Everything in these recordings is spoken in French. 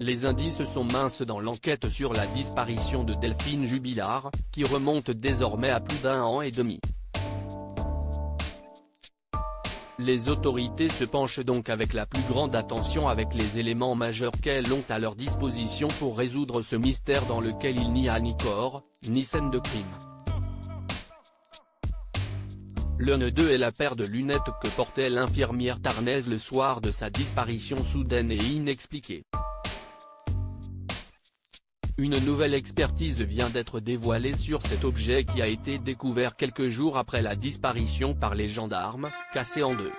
Les indices sont minces dans l'enquête sur la disparition de Delphine Jubilard, qui remonte désormais à plus d'un an et demi. Les autorités se penchent donc avec la plus grande attention avec les éléments majeurs qu'elles ont à leur disposition pour résoudre ce mystère dans lequel il n'y a ni corps, ni scène de crime. L'un d'eux est la paire de lunettes que portait l'infirmière tarnaise le soir de sa disparition soudaine et inexpliquée. Une nouvelle expertise vient d'être dévoilée sur cet objet qui a été découvert quelques jours après la disparition par les gendarmes, cassé en deux.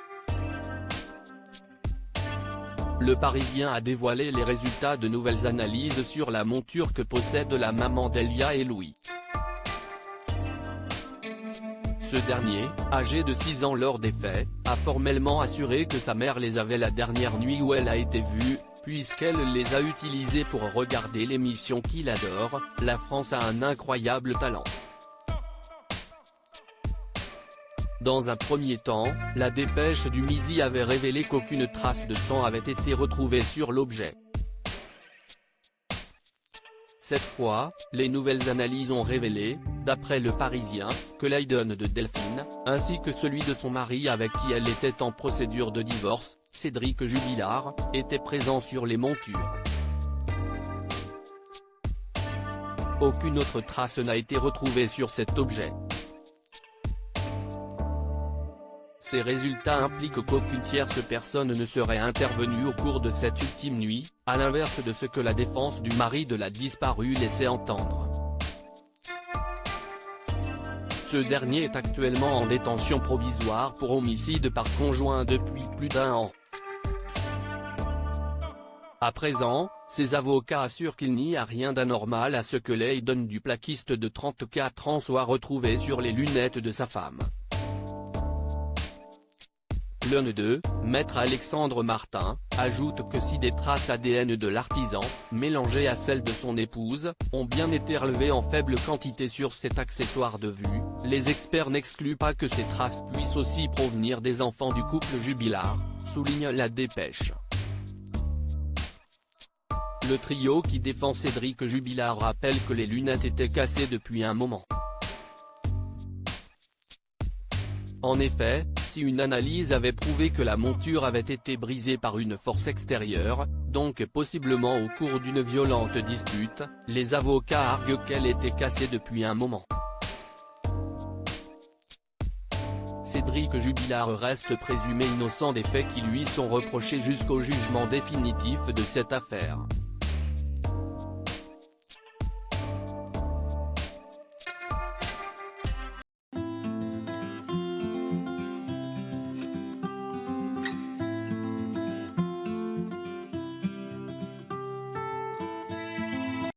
Le Parisien a dévoilé les résultats de nouvelles analyses sur la monture que possède la maman d'Elia et Louis. Ce dernier, âgé de 6 ans lors des faits, a formellement assuré que sa mère les avait la dernière nuit où elle a été vue, puisqu'elle les a utilisés pour regarder l'émission qu'il adore, La France a un incroyable talent. Dans un premier temps, la dépêche du Midi avait révélé qu'aucune trace de sang avait été retrouvée sur l'objet. Cette fois, les nouvelles analyses ont révélé, d'après Le Parisien, que l'ADN de Delphine, ainsi que celui de son mari avec qui elle était en procédure de divorce, Cédric Jubilard, était présent sur les montures. Aucune autre trace n'a été retrouvée sur cet objet. Ces résultats impliquent qu'aucune tierce personne ne serait intervenue au cours de cette ultime nuit, à l'inverse de ce que la défense du mari de la disparue laissait entendre. Ce dernier est actuellement en détention provisoire pour homicide par conjoint depuis plus d'un an. À présent, ses avocats assurent qu'il n'y a rien d'anormal à ce que l'ADN du plaquiste de 34 ans soit retrouvé sur les lunettes de sa femme. L'un d'eux, maître Alexandre Martin, ajoute que si des traces ADN de l'artisan, mélangées à celles de son épouse, ont bien été relevées en faible quantité sur cet accessoire de vue, les experts n'excluent pas que ces traces puissent aussi provenir des enfants du couple Jubilard, souligne la dépêche. Le trio qui défend Cédric Jubilard rappelle que les lunettes étaient cassées depuis un moment. En effet, si une analyse avait prouvé que la monture avait été brisée par une force extérieure, donc possiblement au cours d'une violente dispute, les avocats arguent qu'elle était cassée depuis un moment. Cédric Jubilard reste présumé innocent des faits qui lui sont reprochés jusqu'au jugement définitif de cette affaire.